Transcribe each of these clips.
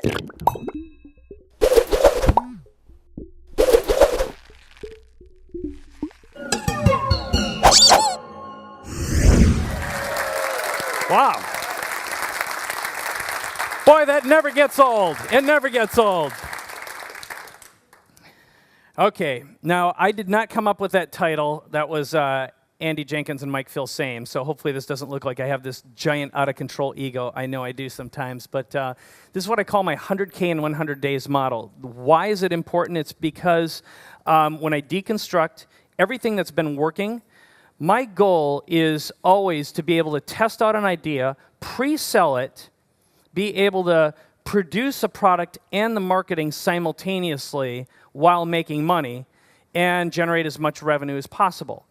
Wow. Boy, that never gets old. It never gets old. Okay, now I did not come up with that title. That was Andy Jenkins and Mike Filsame, so hopefully this doesn't look like I have this giant out-of-control ego. I know I do sometimes, but this is what I call my 100K in 100 days model. Why is it important? It's because when I deconstruct everything that's been working, my goal is always to be able to test out an idea, pre-sell it, be able to produce a product and the marketing simultaneously while making money, and generate as much revenue as possible,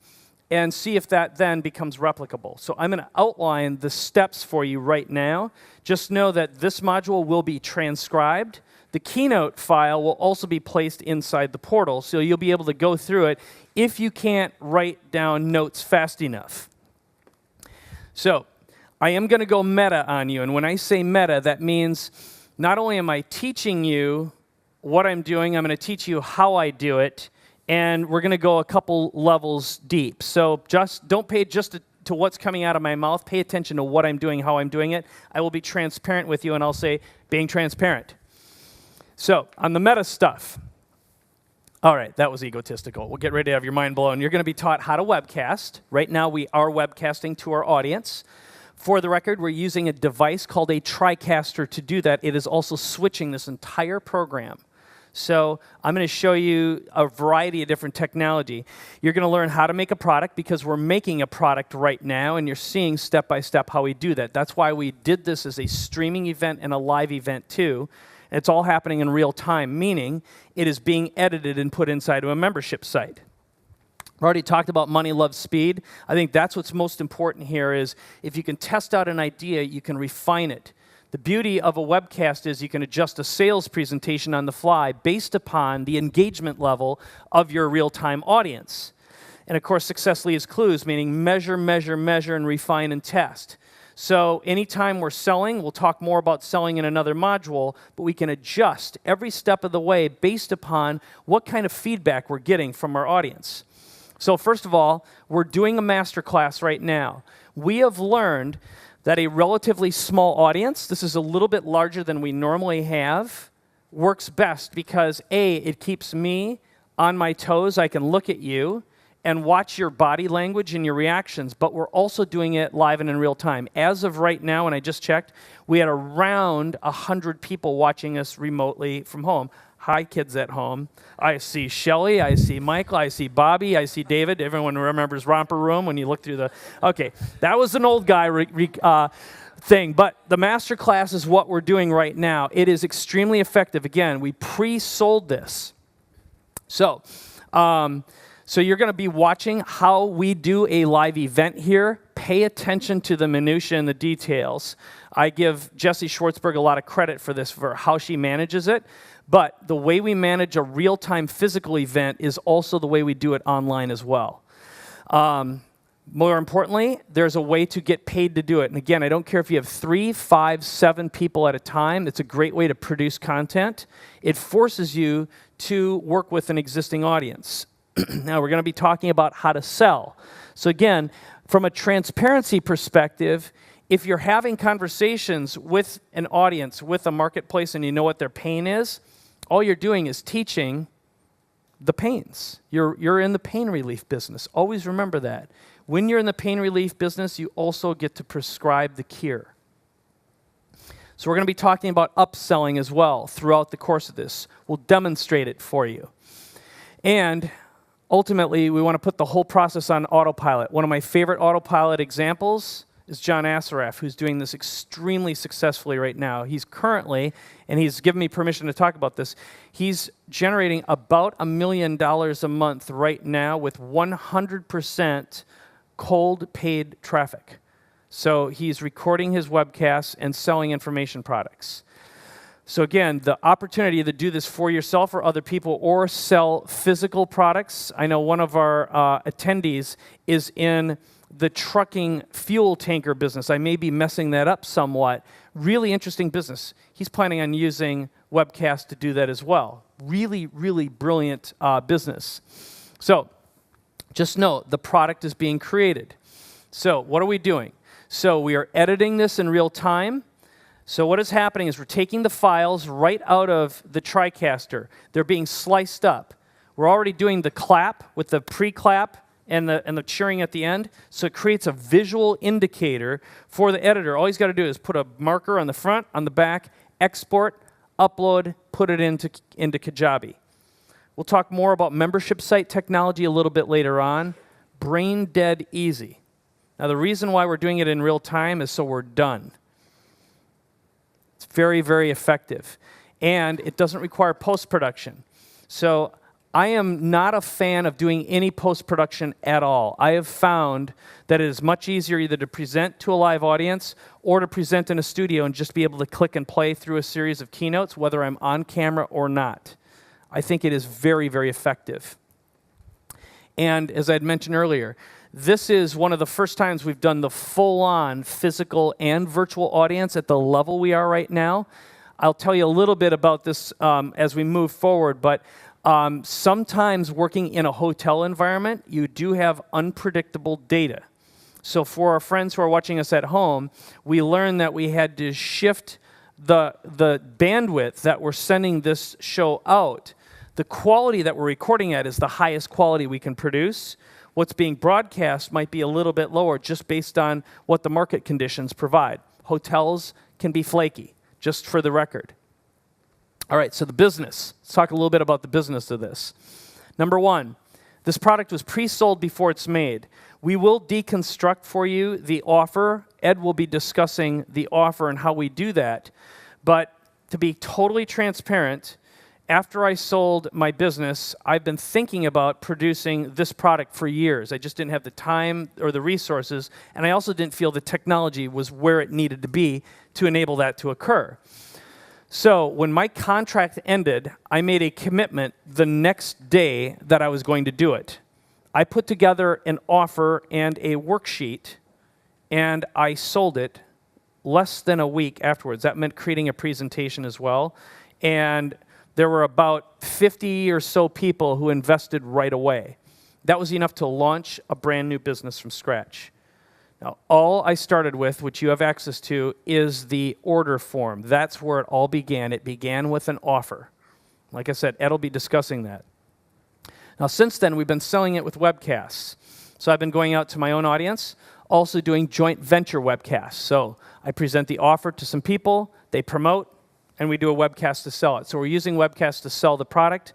and see if that then becomes replicable. So I'm going to outline the steps for you right now. Just know that this module will be transcribed. The Keynote file will also be placed inside the portal, so you'll be able to go through it if you can't write down notes fast enough. So I am going to go meta on you, and when I say meta, that means not only am I teaching you what I'm doing, I'm going to teach you how I do it, and we're going to go a couple levels deep. So just don't pay just to what's coming out of my mouth. Pay attention to what I'm doing, how I'm doing it. I will be transparent with you, and I'll say, being transparent. So on the meta stuff, all right, that was egotistical. We'll get ready to have your mind blown. You're going to be taught how to webcast. Right now, we are webcasting to our audience. For the record, we're using a device called a TriCaster to do that. It is also switching this entire program. So I'm going to show you a variety of different technology. You're going to learn how to make a product because we're making a product right now, and you're seeing step by step how we do that. That's why we did this as a streaming event and a live event too. And it's all happening in real time, meaning it is being edited and put inside of a membership site. I've already talked about money, love, speed. I think that's what's most important here is if you can test out an idea, you can refine it. The beauty of a webcast is you can adjust a sales presentation on the fly based upon the engagement level of your real-time audience. And of course, success leaves clues, meaning measure, measure, measure, and refine and test. So anytime we're selling, we'll talk more about selling in another module, but we can adjust every step of the way based upon what kind of feedback we're getting from our audience. So first of all, we're doing a masterclass right now. We have learned that a relatively small audience, this is a little bit larger than we normally have, works best because A, it keeps me on my toes. I can look at you and watch your body language and your reactions, but we're also doing it live and in real time. As of right now, and I just checked, we had around 100 people watching us remotely from home. Hi, kids at home. I see Shelly, I see Michael, I see Bobby, I see David. Everyone remembers Romper Room when you look through the... Okay, that was an old guy thing, but the master class is what we're doing right now. It is extremely effective. Again, we pre-sold this. So you're going to be watching how we do a live event here. Pay attention to the minutia and the details. I give Jessie Schwartzberg a lot of credit for this, for how she manages it. But the way we manage a real-time physical event is also the way we do it online as well. More importantly, there's a way to get paid to do it. And again, I don't care if you have 3, 5, 7 people at a time. It's a great way to produce content. It forces you to work with an existing audience. Now, we're going to be talking about how to sell. So again, from a transparency perspective, if you're having conversations with an audience, with a marketplace, and you know what their pain is, all you're doing is teaching the pains. You're in the pain relief business. Always remember that. When you're in the pain relief business, you also get to prescribe the cure. So we're going to be talking about upselling as well throughout the course of this. We'll demonstrate it for you. And ultimately, we want to put the whole process on autopilot. One of my favorite autopilot examples is John Assaraf, who's doing this extremely successfully right now. He's currently, and he's given me permission to talk about this, he's generating about $1 million a month right now with 100% cold paid traffic. So he's recording his webcasts and selling information products. So again, the opportunity to do this for yourself or other people or sell physical products. I know one of our attendees is in the trucking fuel tanker business. I may be messing that up somewhat. Really interesting business. He's planning on using Webcast to do that as well. Really, really brilliant business. So just know the product is being created. So what are we doing? So we are editing this in real time. So what is happening is we're taking the files right out of the TriCaster. They're being sliced up. We're already doing the clap with the pre-clap and the cheering at the end. So it creates a visual indicator for the editor. All he's got to do is put a marker on the front, on the back, export, upload, put it into Kajabi. We'll talk more about membership site technology a little bit later on. Brain dead easy. Now the reason why we're doing it in real time is so we're done. It's very, very effective. And it doesn't require post-production. So I am not a fan of doing any post-production at all. I have found that it is much easier either to present to a live audience or to present in a studio and just be able to click and play through a series of keynotes, whether I'm on camera or not. I think it is very, very effective. And as I had mentioned earlier, this is one of the first times we've done the full-on physical and virtual audience at the level we are right now. I'll tell you a little bit about this as we move forward, but sometimes working in a hotel environment, you do have unpredictable data. So for our friends who are watching us at home, we learned that we had to shift the bandwidth that we're sending this show out. The quality that we're recording at is the highest quality we can produce. What's being broadcast might be a little bit lower just based on what the market conditions provide. Hotels can be flaky, just for the record. All right, so the business. Let's talk a little bit about the business of this. Number one, this product was pre-sold before it's made. We will deconstruct for you the offer. Ed will be discussing the offer and how we do that. But to be totally transparent, after I sold my business, I've been thinking about producing this product for years. I just didn't have the time or the resources, and I also didn't feel the technology was where it needed to be to enable that to occur. So when my contract ended, I made a commitment the next day that I was going to do it. I put together an offer and a worksheet, and I sold it less than a week afterwards. That meant creating a presentation as well. And there were about 50 or so people who invested right away. That was enough to launch a brand new business from scratch. Now, all I started with, which you have access to, is the order form. That's where it all began. It began with an offer. Like I said, Ed will be discussing that. Now, since then, we've been selling it with webcasts. So I've been going out to my own audience, also doing joint venture webcasts. So I present the offer to some people, they promote, and we do a webcast to sell it. So we're using webcasts to sell the product,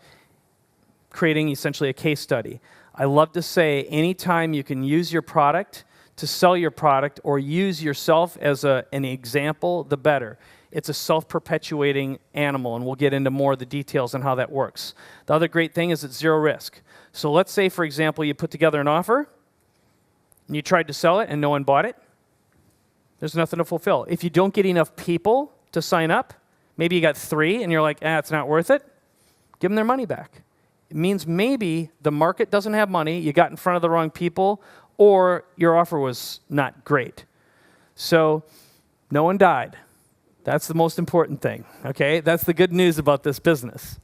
creating essentially a case study. I love to say anytime you can use your product to sell your product or use yourself as an example, the better. It's a self-perpetuating animal, and we'll get into more of the details on how that works. The other great thing is it's zero risk. So let's say, for example, you put together an offer, and you tried to sell it, and no one bought it. There's nothing to fulfill. If you don't get enough people to sign up, maybe you got 3, and you're like, it's not worth it, give them their money back. It means maybe the market doesn't have money, you got in front of the wrong people, or your offer was not great. So no one died. That's the most important thing, okay? That's the good news about this business.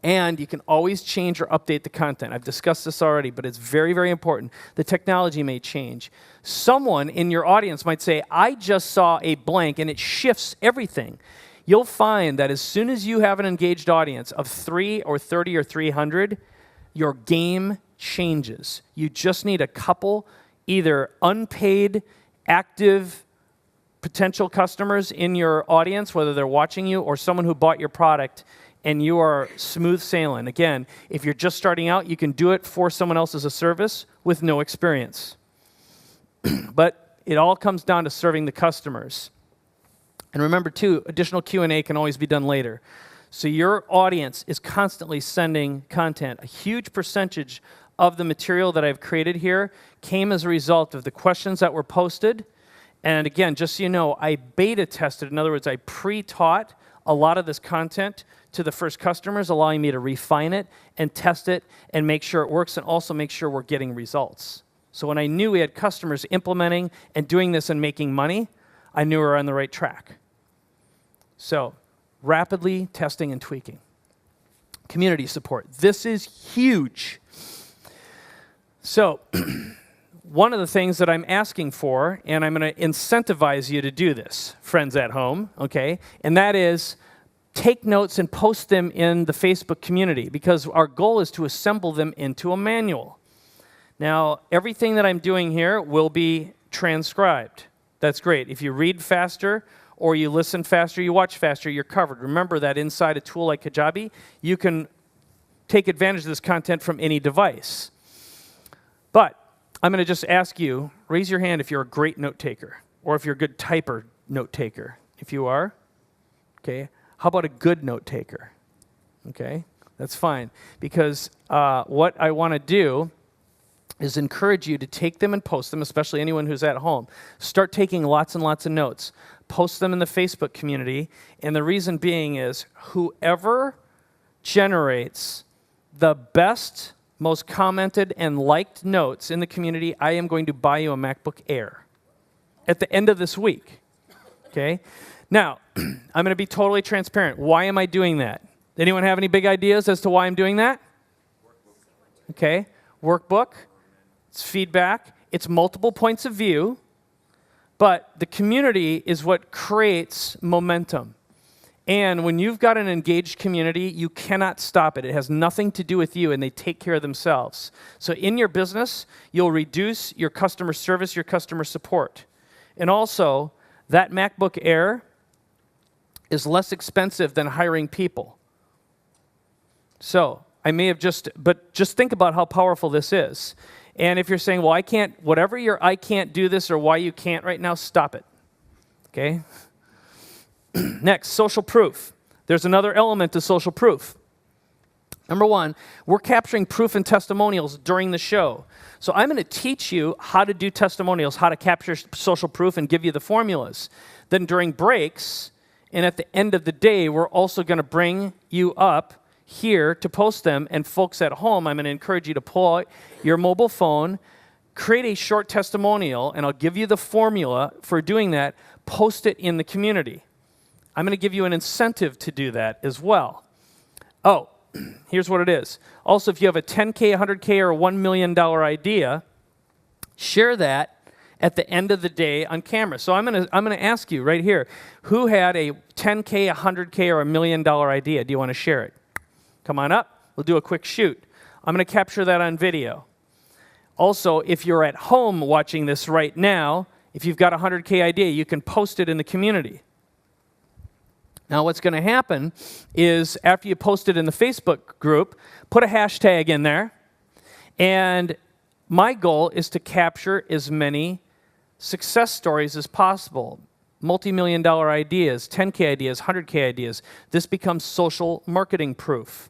And you can always change or update the content. I've discussed this already, but it's very, very important. The technology may change. Someone in your audience might say, I just saw a blank, and it shifts everything. You'll find that as soon as you have an engaged audience of 3 or 30 or 300, your game changes. You just need a couple either unpaid, active potential customers in your audience, whether they're watching you or someone who bought your product, and you are smooth sailing. Again, if you're just starting out, you can do it for someone else as a service with no experience. But it all comes down to serving the customers. And remember, too, additional Q&A can always be done later. So your audience is constantly sending content. A huge percentage of the material that I've created here came as a result of the questions that were posted. And again, just so you know, I beta tested. In other words, I pre-taught a lot of this content to the first customers, allowing me to refine it and test it and make sure it works, and also make sure we're getting results. So when I knew we had customers implementing and doing this and making money, I knew we were on the right track. So, rapidly testing and tweaking. Community support. This is huge. So, one of the things that I'm asking for, and I'm going to incentivize you to do this, friends at home, okay, and that is take notes and post them in the Facebook community, because our goal is to assemble them into a manual. Now, everything that I'm doing here will be transcribed. That's great. If you read faster, or you listen faster, you watch faster, you're covered. Remember that inside a tool like Kajabi, you can take advantage of this content from any device. But I'm going to just ask you, raise your hand if you're a great note taker, or if you're a good typer note taker. If you are, okay. How about a good note taker? Okay, that's fine. Because what I want to do is encourage you to take them and post them, especially anyone who's at home. Start taking lots and lots of notes. Post them in the Facebook community. And the reason being is whoever generates the best, most commented and liked notes in the community, I am going to buy you a MacBook Air at the end of this week. Okay? Now, I'm going to be totally transparent. Why am I doing that? Anyone have any big ideas as to why I'm doing that? Okay. Workbook. It's feedback. It's multiple points of view. But the community is what creates momentum. And when you've got an engaged community, you cannot stop it. It has nothing to do with you, and they take care of themselves. So in your business, you'll reduce your customer service, your customer support. And also, that MacBook Air is less expensive than hiring people. So I may have just think about how powerful this is. And if you're saying, well, I can't, whatever your I can't do this or why you can't right now, stop it. Okay? Next, social proof. There's another element to social proof. Number one, we're capturing proof and testimonials during the show. So I'm going to teach you how to do testimonials, how to capture social proof and give you the formulas. Then during breaks and at the end of the day, we're also going to bring you up here to post them. And folks at home, I'm going to encourage you to pull out your mobile phone, create a short testimonial, and I'll give you the formula for doing that. Post it in the community. I'm going to give you an incentive to do that as well. Oh, here's what it is. Also, if you have a $10K, $100K, or $1 million idea, share that at the end of the day on camera. So I'm going to ask you right here, who had a $10K, $100K, or $1 million idea? Do you want to share it? Come on up. We'll do a quick shoot. I'm going to capture that on video. Also, if you're at home watching this right now, if you've got a $100K idea, you can post it in the community. Now, what's going to happen is after you post it in the Facebook group, put a hashtag in there. And my goal is to capture as many success stories as possible. Multi-million-dollar ideas, 10K ideas, 100K ideas. This becomes social marketing proof.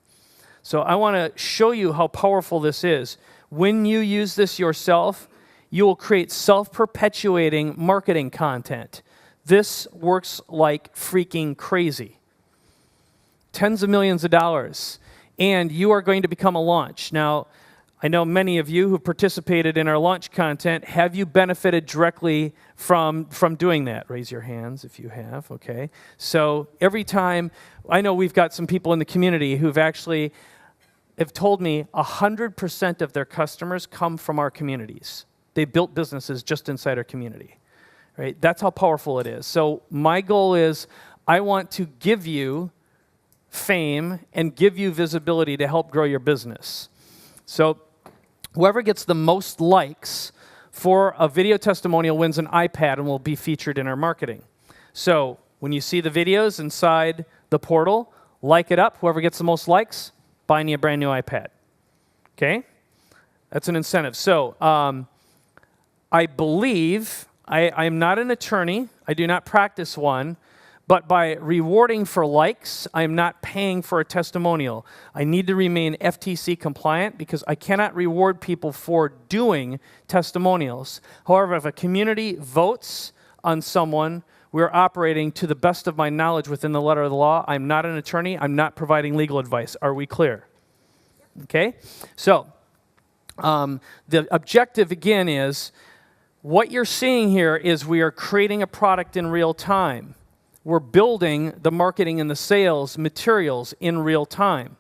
So I want to show you how powerful this is. When you use this yourself, you will create self-perpetuating marketing content. This works like freaking crazy. Tens of millions of dollars. And you are going to become a launch. Now, I know many of you who participated in our launch content. Have you benefited directly from doing that? Raise your hands if you have, okay? So every time, I know we've got some people in the community who've actually have told me 100% of their customers come from our communities. They built businesses just inside our community. Right? That's how powerful it is. So my goal is I want to give you fame and give you visibility to help grow your business. So whoever gets the most likes for a video testimonial wins an iPad and will be featured in our marketing. So when you see the videos inside the portal, like it up. Whoever gets the most likes, buying you a brand new iPad. Okay? That's an incentive. So I believe... I'm not an attorney. I do not practice one. But by rewarding for likes, I'm not paying for a testimonial. I need to remain FTC compliant because I cannot reward people for doing testimonials. However, if a community votes on someone, we're operating to the best of my knowledge within the letter of the law. I'm not an attorney. I'm not providing legal advice. Are we clear? Okay? So the objective, again, is What you're seeing here is we are creating a product in real time. We're building the marketing and the sales materials in real time.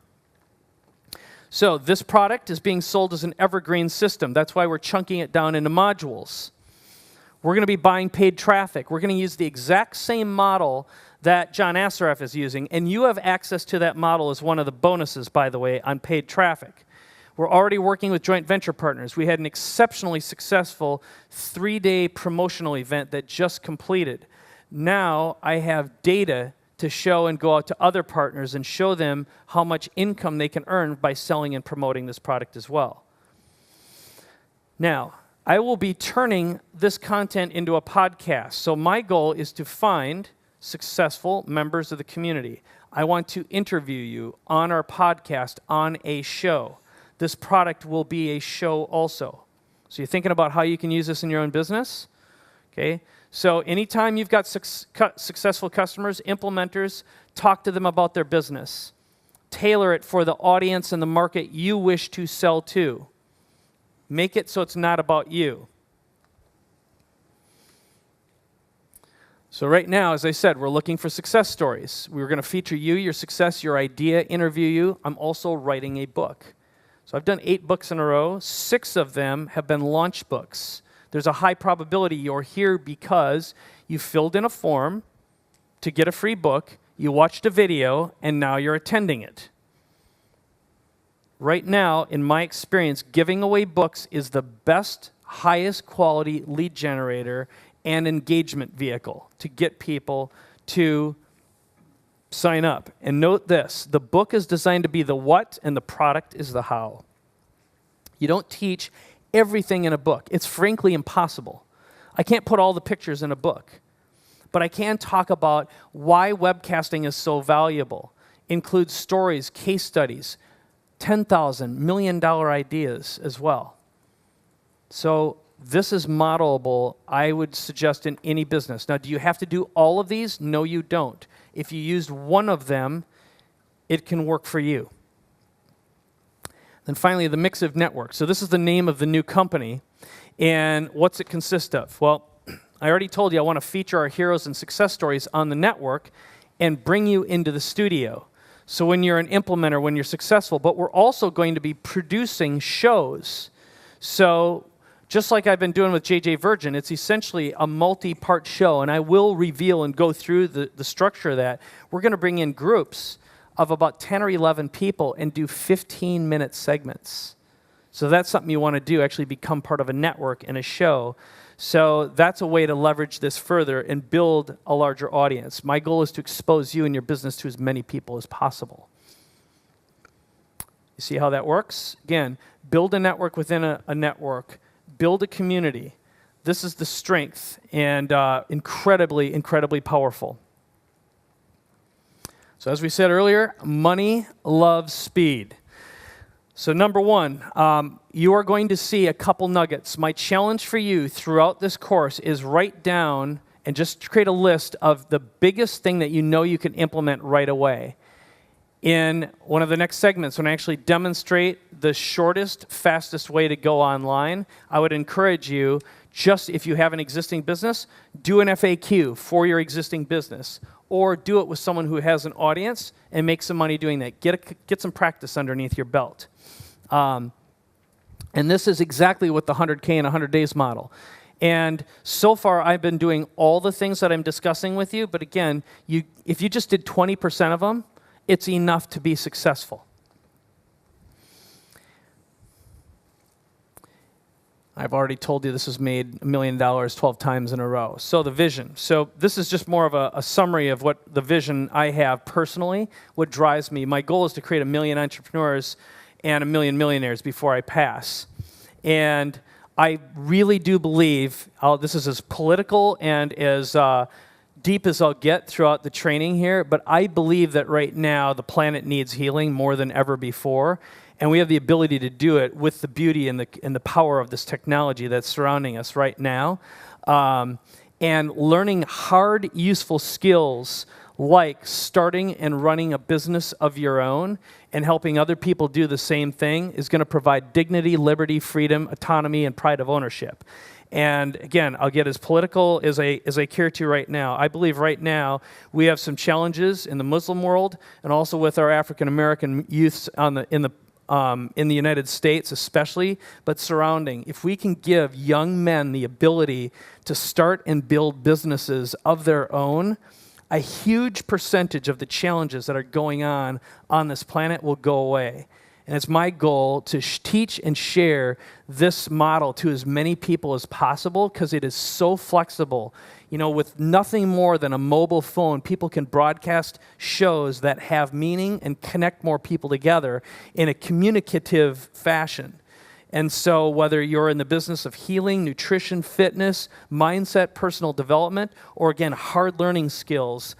So this product is being sold as an evergreen system. That's why we're chunking it down into modules. We're going to be buying paid traffic. We're going to use the exact same model that John Assaraf is using, and you have access to that model as one of the bonuses, by the way, on paid traffic. We're already working with joint venture partners. We had an exceptionally successful 3-day promotional event that just completed. Now I have data to show and go out to other partners and show them how much income they can earn by selling and promoting this product as well. Now, I will be turning this content into a podcast. So my goal is to find successful members of the community. I want to interview you on our podcast on a show. This product will be a show also. So you're thinking about how you can use this in your own business? Okay. So anytime you've got successful customers, implementers, talk to them about their business. Tailor it for the audience and the market you wish to sell to. Make it so it's not about you. So right now, as I said, we're looking for success stories. We're going to feature you, your success, your idea, interview you. I'm also writing a book. So I've done 8 books in a row. 6 of them have been launch books. There's a high probability you're here because you filled in a form to get a free book, you watched a video, and now you're attending it. Right now, in my experience, giving away books is the best, highest quality lead generator and engagement vehicle to get people to sign up. And note this, the book is designed to be the what and the product is the how. You don't teach everything in a book. It's frankly impossible. I can't put all the pictures in a book, but I can talk about why webcasting is so valuable. Includes stories, case studies, $10,000, $1 million ideas as well. So this is modelable, I would suggest, in any business. Now, do you have to do all of these? No, you don't. If you used one of them, it can work for you. Then finally, the mix of networks. So this is the name of the new company. And what's it consist of? Well, I already told you I want to feature our heroes and success stories on the network and bring you into the studio. So when you're an implementer, when you're successful, but we're also going to be producing shows. So just like I've been doing with JJ Virgin, it's essentially a multi-part show, and I will reveal and go through the structure of that. We're going to bring in groups of about 10 or 11 people and do 15-minute segments. So that's something you want to do, actually become part of a network and a show. So that's a way to leverage this further and build a larger audience. My goal is to expose you and your business to as many people as possible. You see how that works? Again, build a network within a network. Build a community. This is the strength and incredibly, incredibly powerful. So as we said earlier, money loves speed. So number one, you are going to see a couple nuggets. My challenge for you throughout this course is write down and just create a list of the biggest thing that you know you can implement right away. In one of the next segments, when I actually demonstrate the shortest, fastest way to go online, I would encourage you, just if you have an existing business, do an FAQ for your existing business, or do it with someone who has an audience and make some money doing that. Get some practice underneath your belt. And this is exactly what the 100K in 100 days model. And so far, I've been doing all the things that I'm discussing with you, but again, if you just did 20% of them, it's enough to be successful. I've already told you this has made $1 million 12 times in a row. So the vision. So this is just more of a summary of what the vision I have personally, what drives me. My goal is to create 1 million entrepreneurs and 1 million millionaires before I pass. And I really do believe, this is as political and as deep as I'll get throughout the training here, but I believe that right now the planet needs healing more than ever before, and we have the ability to do it with the beauty and the power of this technology that's surrounding us right now, and learning hard, useful skills like starting and running a business of your own and helping other people do the same thing is going to provide dignity, liberty, freedom, autonomy, and pride of ownership. And again, I'll get as political as I care to right now. I believe right now we have some challenges in the Muslim world and also with our African American youths in the United States especially, but surrounding. If we can give young men the ability to start and build businesses of their own, a huge percentage of the challenges that are going on this planet will go away. And it's my goal to teach and share this model to as many people as possible because it is so flexible. You know, with nothing more than a mobile phone, people can broadcast shows that have meaning and connect more people together in a communicative fashion. And so whether you're in the business of healing, nutrition, fitness, mindset, personal development, or again, hard learning skills,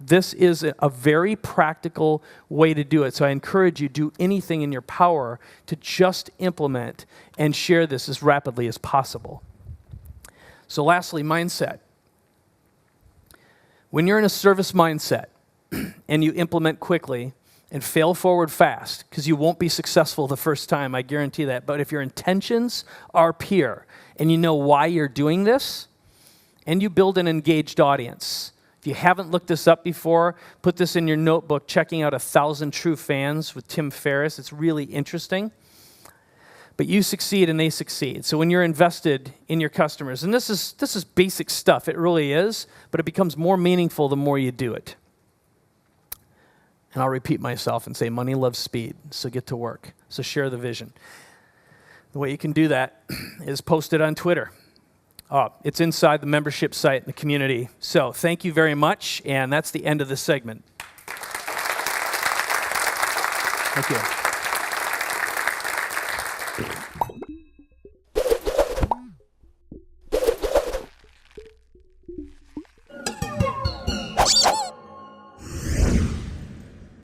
this is a very practical way to do it. So I encourage you, do anything in your power to just implement and share this as rapidly as possible. So lastly, mindset. When you're in a service mindset and you implement quickly and fail forward fast, because you won't be successful the first time, I guarantee that. But if your intentions are pure and you know why you're doing this, and you build an engaged audience. If you haven't looked this up before, put this in your notebook, checking out 1,000 True Fans with Tim Ferriss. It's really interesting. But you succeed and they succeed. So when you're invested in your customers, and this is basic stuff, it really is, but it becomes more meaningful the more you do it. And I'll repeat myself and say, money loves speed, so get to work. So share the vision. The way you can do that is post it on Twitter. It's inside the membership site in the community. So thank you very much, and that's the end of this segment. Thank you.